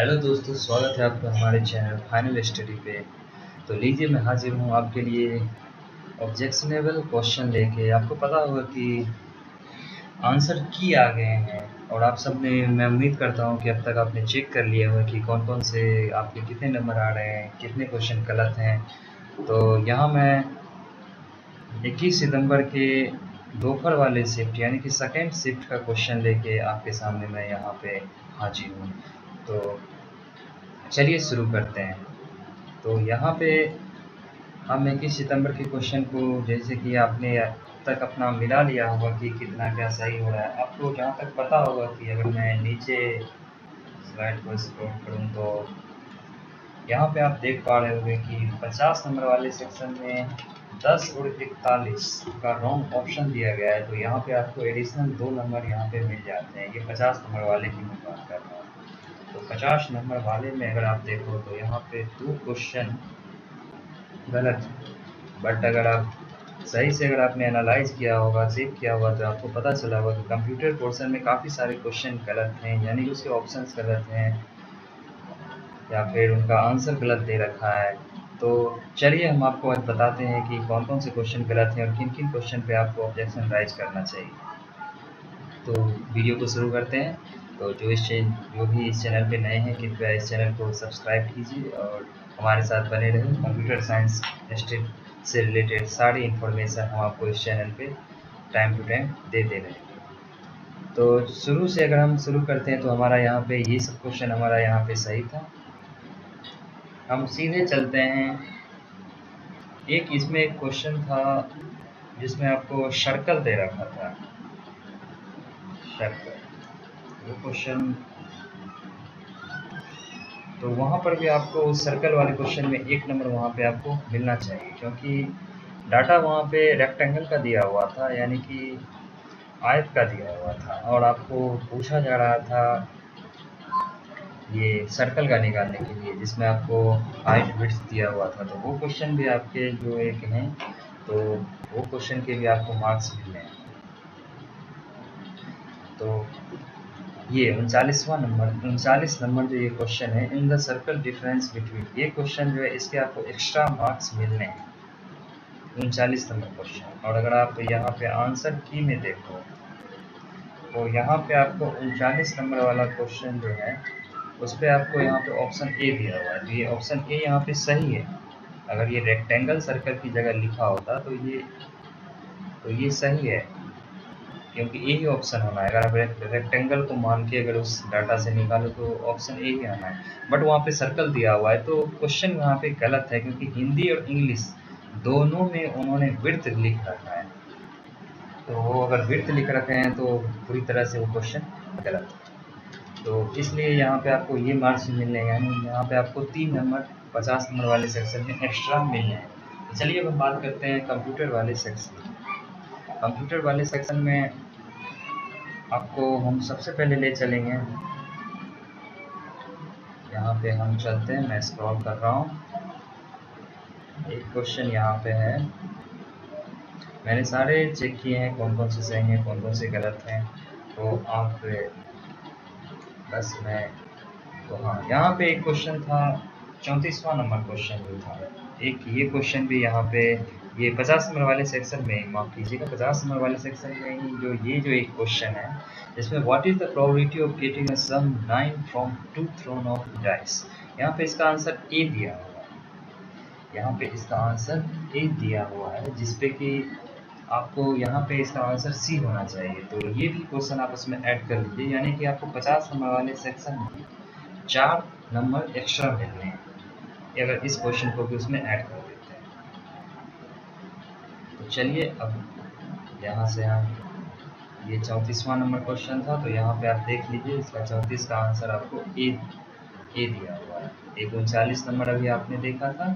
Hello दोस्तों, स्वागत है आपका हमारे चैनल फाइनल स्टडी पे। तो लीजिए, मैं हाजिर हूँ आपके लिए ऑब्जेक्शनेबल क्वेश्चन लेके। आपको पता होगा कि आंसर की आ गए हैं और आप सब ने, मैं उम्मीद करता हूँ कि अब तक आपने चेक कर लिया होगा कि कौन कौन से आपके कितने नंबर आ रहे हैं, कितने क्वेश्चन गलत हैं। तो यहाँ मैं 21 सितंबर के दोपहर वाले शिफ्ट यानी कि सेकेंड शिफ्ट का क्वेश्चन लेके आपके सामने मैं यहाँ पे हाजिर हूँ। तो चलिए शुरू करते हैं। तो यहाँ पे हम 21 सितंबर के क्वेश्चन को, जैसे कि आपने अब तक अपना मिला लिया होगा कि कितना क्या सही हो रहा है। आपको जहाँ तक पता होगा कि अगर मैं नीचे स्लाइड को स्क्रॉल करूँ तो यहाँ पे आप देख पा रहे होंगे कि 50 नंबर वाले सेक्शन में 10 और 41 का रॉन्ग ऑप्शन दिया गया है। तो यहाँ पे आपको एडिशनल 2 नंबर यहाँ पे मिल जाते हैं। ये 50 नंबर वाले की मैं बात कर रहा हूँ। तो 50 नंबर वाले में अगर आप देखो तो यहाँ पे 2 क्वेश्चन गलत, बट अगर आप सही से अगर आपने एनालाइज किया होगा, चेक किया होगा, तो आपको पता चला होगा कि कंप्यूटर पोर्शन में काफ़ी सारे क्वेश्चन गलत हैं, यानी कि उसके ऑप्शंस गलत हैं या फिर उनका आंसर गलत दे रखा है। तो चलिए हम आपको आज बताते हैं कि कौन कौन से क्वेश्चन गलत हैं और किन किन क्वेश्चन पे आपको ऑब्जेक्शन राइज करना चाहिए। तो वीडियो को शुरू करते हैं। तो जो भी इस चैनल पे नए हैं, कृपया इस चैनल को सब्सक्राइब कीजिए और हमारे साथ बने रहें। कंप्यूटर साइंस स्ट्रीम से रिलेटेड सारी इन्फॉर्मेशन हम आपको इस चैनल पे टाइम टू टाइम देते रहेंगे। तो शुरू से अगर हम शुरू करते हैं तो हमारा यहाँ पे ये सब क्वेश्चन हमारा यहाँ पे सही था। हम सीधे चलते हैं। एक इसमें एक क्वेश्चन था जिसमें आपको सर्कल दे रखा था, सर्कल, वो क्वेश्चन। तो वहाँ पर भी आपको उस सर्कल वाले क्वेश्चन में 1 नंबर वहाँ पे आपको मिलना चाहिए, क्योंकि डाटा वहाँ पे रेक्टेंगल का दिया हुआ था, यानी कि आयत का दिया हुआ था, और आपको पूछा जा रहा था ये सर्कल का निकालने के लिए, जिसमें आपको हाइट विड्थ दिया हुआ था। तो वो क्वेश्चन भी आपके जो एक हैं, तो वो क्वेश्चन के भी आपको मार्क्स मिलने हैं। तो ये 39 नंबर जो ये क्वेश्चन है, in the circle difference between, ये क्वेश्चन जो है इसके आपको एक्स्ट्रा मार्क्स मिलने हैं, 39 नंबर क्वेश्चन। और अगर आप यहाँ पे आंसर की में देखो तो यहाँ पे आपको 39 नंबर वाला क्वेश्चन जो है उस पर आपको यहाँ पे ऑप्शन ए दिया हुआ है। तो ये ऑप्शन ए यहाँ पे सही है। अगर ये रेक्टेंगल सर्कल की जगह लिखा होता तो ये सही है, क्योंकि ए ही ऑप्शन होना है। अगर आप रेक्टेंगल को मान के अगर उस डाटा से निकालो तो ऑप्शन ए ही आना है, बट वहाँ पे सर्कल दिया हुआ है तो क्वेश्चन वहाँ पे गलत है, क्योंकि हिंदी और इंग्लिश दोनों में उन्होंने विड्थ लिख रखा है। तो वो अगर विड्थ लिख रखे हैं तो पूरी तरह से वो क्वेश्चन गलत है। तो इसलिए यहाँ पे आपको ये मार्क्स मिलने हैं, यानी यहाँ पे आपको 3 नंबर 50 नंबर वाले सेक्शन में एक्स्ट्रा मिलने हैं। तो चलिए अब हम बात करते हैं कंप्यूटर वाले सेक्शन। कंप्यूटर वाले सेक्शन में आपको हम सबसे पहले ले चलेंगे, यहाँ पे हम चलते हैं, मैं स्क्रॉल कर रहा हूँ। एक क्वेश्चन यहाँ पे है, मैंने सारे चेक किए हैं कौन कौन से सही हैं कौन कौन से गलत हैं। तो आप बस मैं तो हाँ, यहाँ पे एक क्वेश्चन था, 34वां नंबर क्वेश्चन जो था, एक ये क्वेश्चन भी यहाँ पे, ये 50 नंबर वाले सेक्शन में, माफ कीजिएगा, 50 नंबर वाले सेक्शन में ही जो एक क्वेश्चन है, जिसमें what is the probability of getting a sum 9 from 2 thrown of dice. यहाँ पे इसका आंसर ए दिया हुआ है, यहाँ पे इसका आंसर ए दिया हुआ है, जिसपे कि आपको यहाँ पे इसका आंसर सी होना चाहिए। तो ये भी क्वेश्चन आप उसमें ऐड कर लीजिए, यानी कि आपको 50 नंबर वाले सेक्शन में 4 नंबर एक्स्ट्रा मिलने हैं अगर इस क्वेश्चन को भी उसमें ऐड कर देते हैं। तो चलिए अब यहाँ से हम, ये 34वां नंबर क्वेश्चन था, तो यहाँ पे आप देख लीजिए इसका 34 का आंसर आपको ए दिया हुआ है। एक 39 नंबर अभी आपने देखा था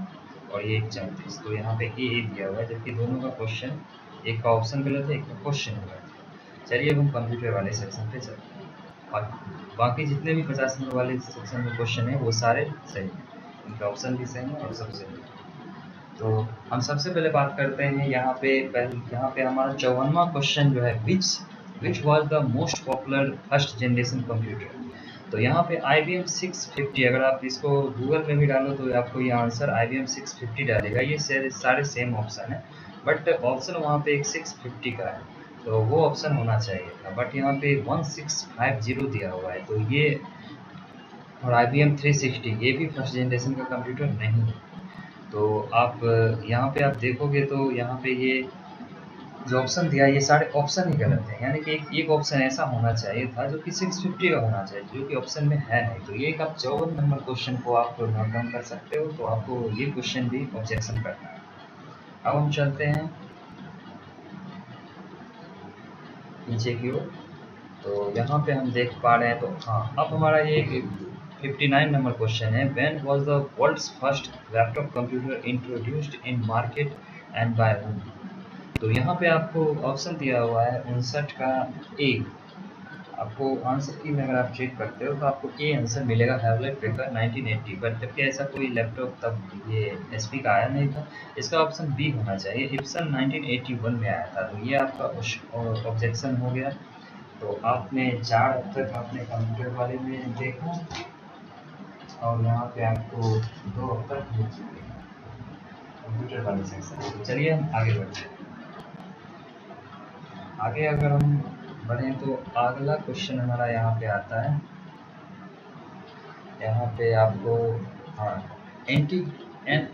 और ये 34, तो यहाँ पे ए दिया हुआ है, जबकि दोनों का क्वेश्चन, एक का ऑप्शन गलत है, एक का क्वेश्चन गलत है। चलिए अब हम कंप्यूटर वाले सेक्शन पे चलते हैं, और बाकी जितने भी 50 नंबर वाले सेक्शन में क्वेश्चन है वो सारे सही हैं, उनके ऑप्शन भी सही है और सब सही है। तो हम सबसे पहले बात करते हैं यहाँ पे हमारा 54वां क्वेश्चन जो है, which was the most popular first generation computer. तो यहाँ पे IBM 650, अगर आप इसको गूगल में भी डालो तो आपको ये आंसर IBM 650 डालेगा। ये सारे सेम ऑप्शन है, बट ऑप्शन वहाँ पे एक 650 का है, तो वो ऑप्शन होना चाहिए था, बट यहाँ पे 1650 दिया हुआ है। तो ये और IBM 360 ये भी फर्स्ट जनरेशन का कंप्यूटर नहीं है। तो आप यहाँ पे आप देखोगे तो यहाँ पे ये जो ऑप्शन दिया, ये सारे ऑप्शन ही गलत है, यानी कि एक ऑप्शन ऐसा होना चाहिए था जो कि 650 का होना चाहिए, जो कि ऑप्शन में है नहीं। तो ये एक आप 54 नंबर क्वेश्चन को आप नोट डाउन कर सकते हो, तो आपको ये क्वेश्चन भी ऑब्जेक्शन करना है। अब हम चलते हैं नीचे की ओर, तो यहाँ पे हम देख पा रहे हैं, तो हाँ, अब हमारा ये 59 नंबर क्वेश्चन है, when was the world's first laptop computer introduced in market and by whom. तो यहाँ पे आपको ऑप्शन दिया हुआ है 59 का ए। आपको आंसर की में अगर आप चेक करते हो तो आपको ए आंसर मिलेगा, हैवलेट पैकर्ड 1980, बट जबकि ऐसा कोई लैपटॉप तब ये एचपी का आया नहीं था। इसका ऑप्शन बी होना चाहिए, इप्सन 1981 में आया था। तो ये आपका ऑब्जेक्शन हो गया। तो आपने 4 अब तक आपने कंप्यूटर वाले में देखा, और यहाँ पे आपको 2 अब तक मिल चुके हैं कंप्यूटर वाले सेक्शन। तो चलिए हम आगे बढ़ते हैं। आगे अगर हम बढ़ें तो अगला क्वेश्चन हमारा यहाँ पे आता है, यहाँ पे आपको हाँ, एन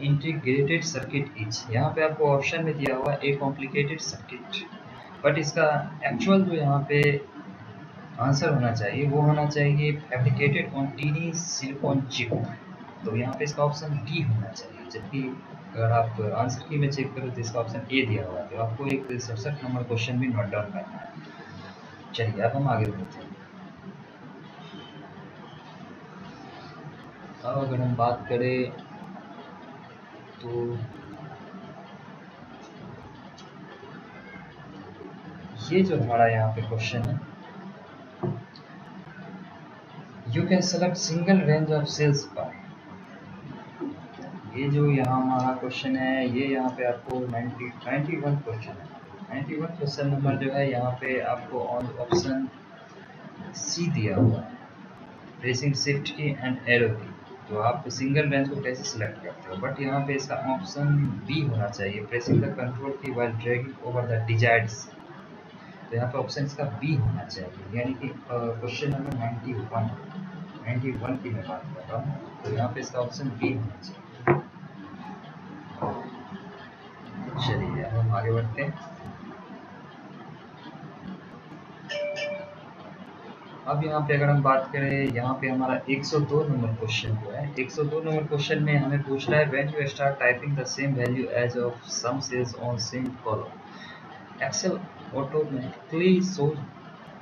इंटीग्रेटेड सर्किट इज, यहाँ पे आपको ऑप्शन में दिया हुआ ए कॉम्प्लिकेटेड सर्किट, बट इसका एक्चुअल जो यहाँ पे आंसर होना चाहिए वो होना चाहिए fabricated on tiny silicon chip. तो यहाँ पे इसका ऑप्शन डी होना चाहिए, जबकि अगर आप आंसर की में चेक करो तो इसका ऑप्शन ए दिया हुआ है। तो आपको एक 67 नंबर क्वेश्चन भी नोट डाउन करना है। चलिए अब हम आगे बढ़ते हैं। अब अगर हम बात करें तो ये जो हमारा यहाँ पे क्वेश्चन है, you can select single range of cells by, ये जो यहाँ हमारा क्वेश्चन है, ये यहाँ पे आपको 91 क्वेश्चन है। 91 क्वेश्चन नंबर जो है यहाँ पे आपको ऑप्शन सी दिया हुआ है, प्रेसिंग शिफ्ट की एंड एरो की। तो आप सिंगल रेंज को कैसे सिलेक्ट करते हो, बट यहाँ पे इसका ऑप्शन बी होना चाहिए, प्रेसिंग द कंट्रोल की while dragging over the desired. तो यहाँ पे ऑप्शन इसका बी होना चाहिए, यानी कि क्वेश्चन नंबर 91 की मैं बात कर रहा हूँ। तो यहाँ पे इसका ऑप्शन बी होना चाहिए। चलिए अब हम आगे बढ़ते हैं। अब यहाँ पे अगर हम बात करें, यहाँ पे हमारा 102 नंबर क्वेश्चन जो है, 102 नंबर क्वेश्चन में हमें पूछ रहा है when you start typing the same value as of some cells on same column Excel automatically shows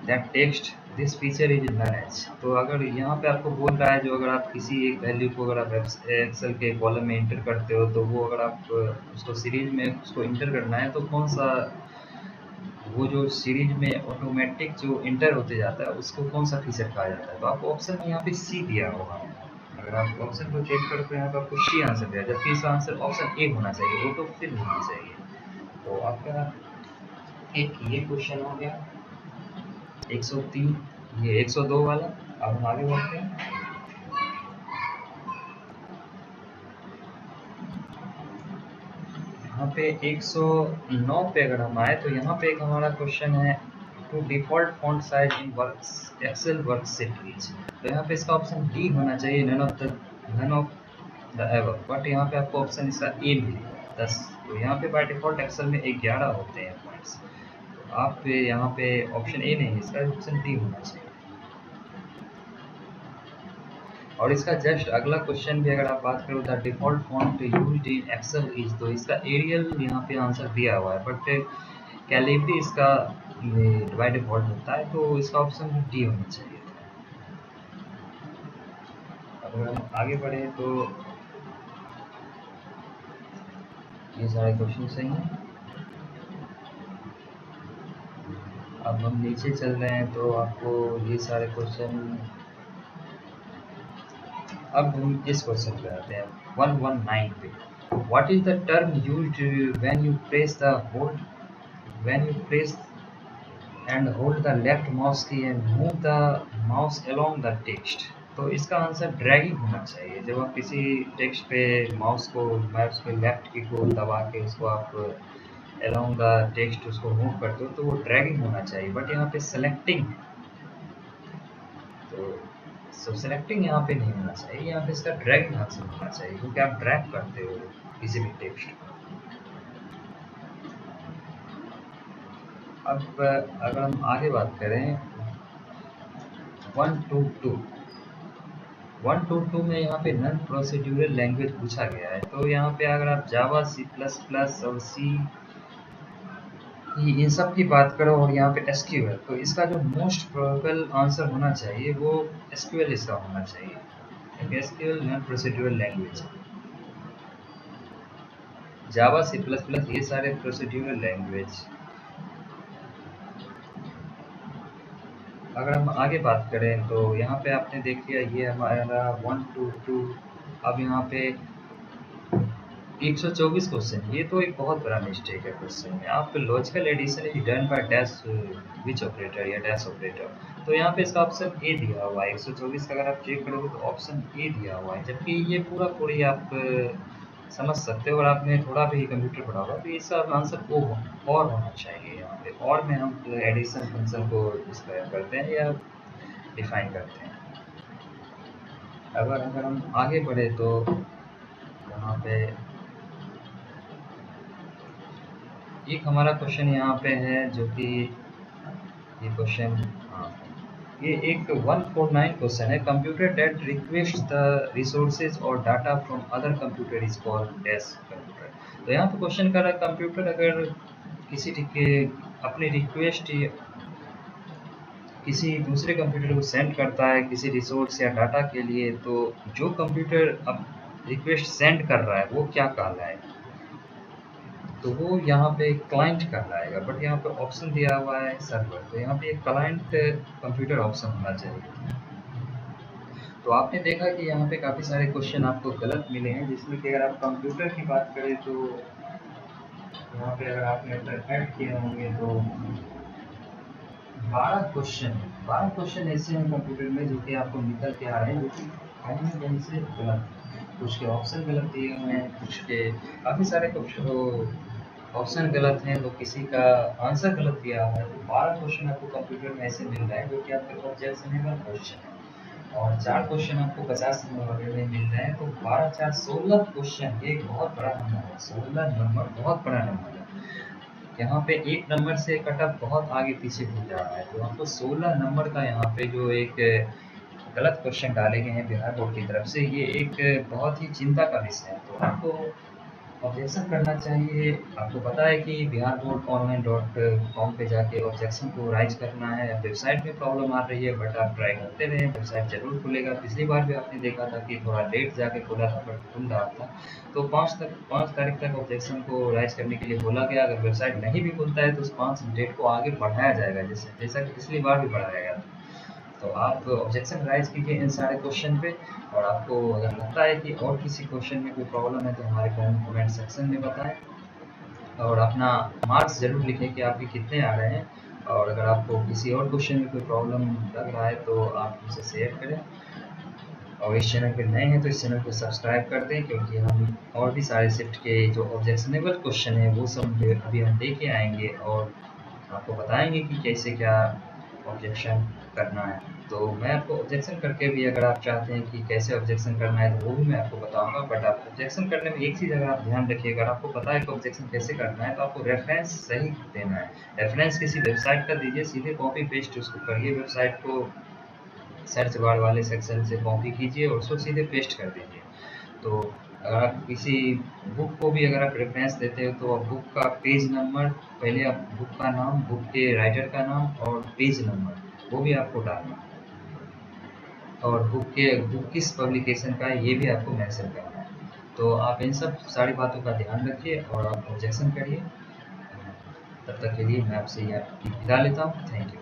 that text this feature is known as. तो अगर यहाँ पे आपको बोल रहा है, जो अगर आप किसी एक वैल्यू को अगर आप एक्सेल के कॉलम में इंटर करते हो, तो वो अगर आप उसको सीरीज में उसको इंटर करना है, तो कौन सा वो जो सीरीज में ऑटोमेटिक जो इंटर होते जाता है उसको कौन सा फीचर कहा जाता है। तो आपको ऑप्शन में यहाँ पे सी दिया होगा। अगर आप ऑप्शन को चेक करो तो यहाँ पे आपको सी आंसर दिया, जबकि इसका आंसर ऑप्शन ए होना चाहिए, ऑटो फिल होना चाहिए। तो आपका एक ये क्वेश्चन हो गया 103, ये 102 वाला। अब हम आगे बढ़ते हैं। यहाँ पे 109 पे अगर हम आए तो यहाँ पे एक हमारा क्वेश्चन है to default font size in work Excel worksheet reach. तो यहाँ पे इसका ऑप्शन डी होना चाहिए, none of the above, but यहाँ पे आपको ऑप्शन इसका ए मिलेगा 10। तो यहाँ पे बाय डिफॉल्ट एक्सेल में 11 होते हैं पॉइंट्स। तो आप यहाँ पे ऑप्शन ए नहीं, इसका ऑप्शन डी होना चाहिए। और इसका जस्ट अगला क्वेश्चन भी अगर आप बात करो, the default font used in Excel is, तो इसका एरियल यहाँ पे आंसर दिया हुआ है, बट कैलिब्री इसका बाय डिफॉल्ट होता है। तो इसका ऑप्शन डी होना चाहिए। अगर हम आगे बढ़े तो ये सारे क्वेश्चन सही हैं। अब हम नीचे चल रहे हैं तो आपको ये सारे क्वेश्चन, अब हम इस क्वेश्चन पे आते हैं 119 पे। What is the term used when you press and hold the left mouse key and move the mouse along the text. तो इसका आंसर ड्रैगिंग होना चाहिए। जब आप किसी टेक्स्ट पे माउस के लेफ्ट की को दबा के उसको आप अलोंग द टेक्स्ट उसको मूव करते हो तो वो ड्रैगिंग होना चाहिए, बट यहाँ पे सेलेक्टिंग है। तो सेलेक्टिंग यहाँ पे नहीं होना चाहिए, यहाँ पे इसका ड्रैगिंग आंसर होना चाहिए, क्योंकि आप ड्रैग करते हो किसी भी टेक्स्ट को। अब अगर हम आगे बात करें 122 में यहाँ पे नॉन प्रोसीड्यूरल लैंग्वेज पूछा गया है। तो यहाँ पे अगर आप जावा, C++ और सी इन सब की बात करो और यहाँ पे एसक्यूएल, तो इसका जो मोस्ट प्रोबेबल आंसर होना चाहिए वो एसक्यूएल इसका होना चाहिए, क्योंकि एसक्यूएल नॉन प्रोसीड्यूरल लैंग्वेज है। जावा, C++ ये सारे प्रोसीड्यूरल लैंग्वेज। अगर हम आगे बात करें तो यहाँ पे आपने देख लिया ये हमारा 122। अब यहाँ पे 124 क्वेश्चन, ये तो एक बहुत बड़ा मिस्टेक है क्वेश्चन में। आप logical addition is done by dash which operator या डैश ऑपरेटर, तो यहाँ पे इसका ऑप्शन ए दिया हुआ है। 124 का अगर आप चेक करोगे तो ऑप्शन ए दिया हुआ है, जबकि ये पूरी आप समझ सकते हो। और आपने थोड़ा भी कंप्यूटर पढ़ा होगा तो इसका आंसर ओ और होना चाहिए। यहाँ पे और में हम एडिशन फंक्शन को डिस्क्राइब करते हैं या डिफाइन करते हैं। अगर हम आगे बढ़े तो यहाँ पे एक हमारा क्वेश्चन यहाँ पे है, जो कि ये क्वेश्चन, हाँ, ये एक 149 क्वेश्चन है। Computer that request the resources और data from other computer is called dash computer. तो यहाँ पे क्वेश्चन कर रहा है कंप्यूटर अगर किसी के अपनी रिक्वेस्ट किसी दूसरे कंप्यूटर को सेंड करता है किसी रिसोर्स या डाटा के लिए, तो जो कंप्यूटर अब रिक्वेस्ट सेंड कर रहा है वो क्या कहलाएगा? तो वो यहाँ पे क्लाइंट कहलाएगा, बट यहाँ पे ऑप्शन दिया हुआ है सर्वर, तो यहाँ पे क्लाइंट कंप्यूटर ऑप्शन होना चाहिए। तो आपने देखा कि यहाँ पे काफ़ी सारे क्वेश्चन आपको गलत मिले हैं, जिसमें कि अगर आप कंप्यूटर की बात करें तो यहाँ पे अगर आपने ऐड किए होंगे तो 12 क्वेश्चन ऐसे हैं कंप्यूटर में जो कि आपको निकल के आ रहे हैं, जो कि कहीं से गलत, कुछ के ऑप्शन गलत दिए हुए हैं, कुछ के काफ़ी सारे ऑप्शन गलत हैं, तो किसी का आंसर गलत दिया हुआ है। तो 12 क्वेश्चन आपको कंप्यूटर में ऐसे मिल रहे हैं जो कि आपके ऑब्जेक्शनेबल क्वेश्चन है, और 4 क्वेश्चन आपको 50 नंबर में मिल रहे हैं। तो 12 4 16 क्वेश्चन, ये एक बहुत बड़ा नंबर है। 16 नंबर बहुत बड़ा नंबर है। यहाँ पे एक नंबर से कट ऑफ बहुत आगे पीछे हो जा रहा है, तो आपको 16 नंबर का यहाँ पे जो एक गलत क्वेश्चन डाले गए हैं बिहार बोर्ड की तरफ से, ये एक बहुत ही चिंता का विषय है। तो आपको ऑब्जेक्शन करना चाहिए। आपको पता है कि बिहार बोर्ड online.com पे जाके ऑब्जेक्शन को राइज करना है। वेबसाइट में प्रॉब्लम आ रही है, बट आप ट्राई करते रहे, वेबसाइट जरूर खुलेगा। पिछली बार भी आपने देखा था कि थोड़ा लेट जाके खुला था, बट खुल रहा था। तो 5 तारीख तक ऑब्जेक्शन को राइज करने के लिए बोला गया। अगर वेबसाइट नहीं भी खुलता है तो उस 5 डेट को आगे बढ़ाया जाएगा, जैसा कि पिछली बार भी बढ़ाया गया था। तो आप ऑब्जेक्शन राइज कीजिए इन सारे क्वेश्चन पे। और आपको अगर लगता है कि और किसी क्वेश्चन में कोई प्रॉब्लम है तो हमारे कमेंट सेक्शन में बताएं, और अपना मार्क्स जरूर लिखें कि आपके कितने आ रहे हैं। और अगर आपको किसी और क्वेश्चन में कोई प्रॉब्लम लग रहा है तो आप मुझसे शेयर करें। और इस चैनल पे नए हैं तो इस चैनल को सब्सक्राइब कर दें, क्योंकि हम और भी सारे शिफ्ट के जो ऑब्जेक्शनेबल क्वेश्चन है वो सब अभी हम लेके आएंगे और आपको बताएंगे कि कैसे क्या ऑब्जेक्शन करना है। तो मैं आपको ऑब्जेक्शन करके भी, अगर आप चाहते हैं कि कैसे ऑब्जेक्शन करना है, तो वो भी मैं आपको बताऊंगा। बट आप ऑब्जेक्शन करने में एक चीज़ अगर आप ध्यान रखिएगा, अगर आपको पता है कि ऑब्जेक्शन कैसे करना है, तो आपको रेफरेंस सही देना है। रेफरेंस किसी वेबसाइट का दीजिए, सीधे कॉपी पेस्ट उसको करिए, वेबसाइट को सर्च बार वाले सेक्शन से कॉपी कीजिए और उसको सीधे पेस्ट कर दीजिए। तो अगर आप किसी बुक को भी अगर आप रेफरेंस देते हो तो बुक का पेज नंबर, पहले आप बुक का नाम, बुक के राइटर का नाम और पेज नंबर वो भी आपको डालना, और बुक किस पब्लिकेशन का है ये भी आपको मेंशन करना है। तो आप इन सब सारी बातों का ध्यान रखिए और आप ऑब्जेक्शन करिए। तब तक के लिए मैं आपसे ये विदा लेता हूँ। Thank you.